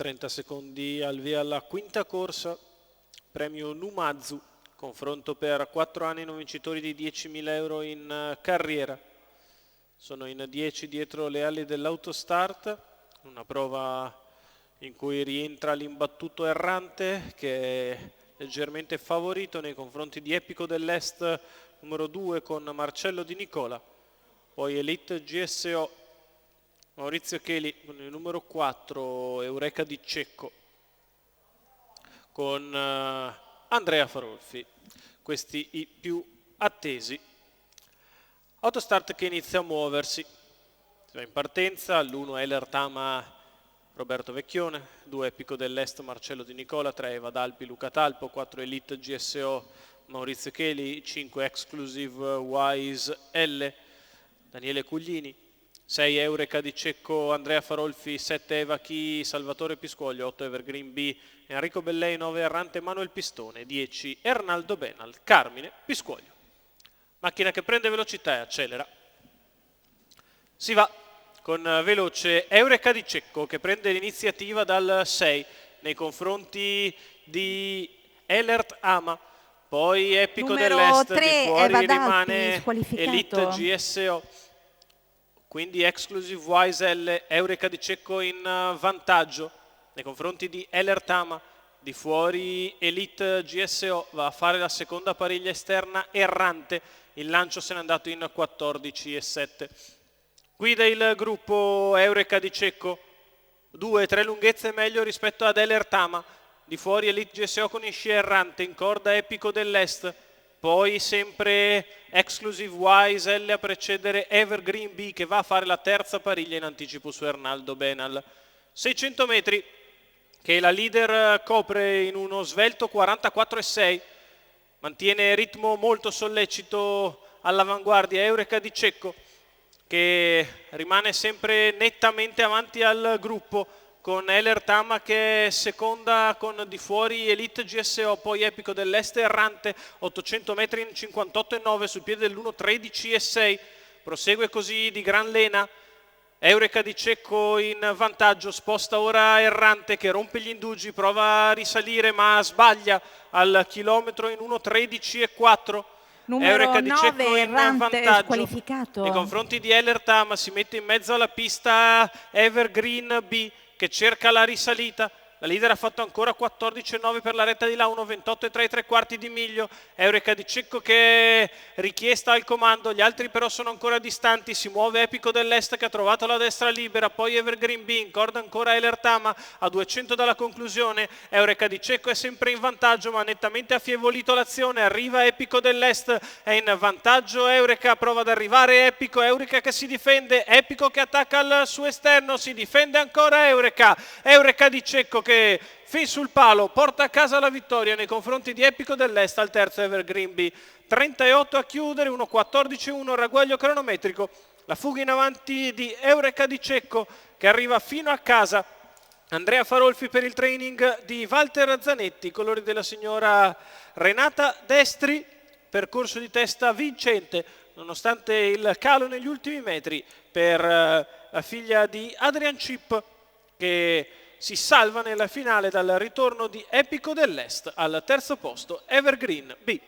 30 secondi al via alla quinta corsa, premio Numazu, confronto per 4 anni non vincitori di 10.000 euro in carriera. Sono in 10 dietro le ali dell'Autostart, una prova in cui rientra l'imbattuto Errante che è leggermente favorito nei confronti di Epico dell'Est numero 2 con Marcello Di Nicola, poi Elite GSO Maurizio Cheli con il numero 4, Eureka Di Cecco con Andrea Farolfi, questi i più attesi. Autostart che inizia a muoversi, si va in partenza, all'1 Heller Tama Roberto Vecchione, 2 Epico dell'Est Marcello Di Nicola, 3 Eva Dalpi Luca Talpo, 4 Elite GSO Maurizio Cheli, 5 Exclusive Wise L Daniele Cuglini, 6 Eureka Di Cecco Andrea Farolfi, 7 Eva Chi Salvatore Piscoglio, 8 Evergreen B Enrico Bellei, 9 Errante Manuel Pistone, 10 Ernaldo Benal Carmine Piscoglio. Macchina che prende velocità e accelera. Si va con veloce Eureka Di Cecco che prende l'iniziativa dal 6 nei confronti di Elert Ama, poi Epico dell'Est, di fuori rimane Elite GSO, quindi Exclusive Wise L, Eureka Di Cecco in vantaggio nei confronti di Elert Ama, di fuori Elite GSO, va a fare la seconda pariglia esterna Errante, il lancio se n'è andato in 14,7. Guida il gruppo Eureka Di Cecco, 2-3 lunghezze meglio rispetto ad Elert Ama, di fuori Elite GSO con Isci Errante, in corda Epico dell'Est, poi sempre Exclusive Wise L a precedere Evergreen B che va a fare la terza pariglia in anticipo su Ernaldo Benal. 600 metri che la leader copre in uno svelto 44,6, mantiene ritmo molto sollecito all'avanguardia Eureka Di Cecco che rimane sempre nettamente avanti al gruppo con Elert Ama che è seconda con di fuori Elite GSO, poi Epico dell'Est Errante, 800 metri in 58,9 sul piede dell'1.13,6, prosegue così di gran lena, Eureka Di Cecco in vantaggio, sposta ora Errante che rompe gli indugi, prova a risalire ma sbaglia al chilometro in 1.13,4. Eureka Di Cecco in vantaggio nei confronti di Elert Ama, si mette in mezzo alla pista Evergreen B che cerca la risalita, la leader ha fatto ancora 14,9 per la retta di là, 1,28,3 di miglio, Eureka Di Cecco che è richiesta al comando, gli altri però sono ancora distanti, si muove Epico dell'Est che ha trovato la destra libera, poi Evergreen B, in corda ancora Elert Ama, a 200 dalla conclusione, Eureka Di Cecco è sempre in vantaggio ma nettamente affievolito l'azione, arriva Epico dell'Est, è in vantaggio Eureka, prova ad arrivare Epico, Eureka che si difende, Epico che attacca al suo esterno, si difende ancora Eureka Di Cecco che fin sul palo porta a casa la vittoria nei confronti di Epico dell'Est al terzo Evergreen B. 38 a chiudere, 1.14,1 ragguaglio cronometrico, la fuga in avanti di Eureka Di Cecco che arriva fino a casa. Andrea Farolfi per il training di Walter Zanetti, colori della signora Renata Destri, percorso di testa vincente nonostante il calo negli ultimi metri per la figlia di Adrian Chip che si salva nella finale dal ritorno di Epico dell'Est al terzo posto Evergreen B.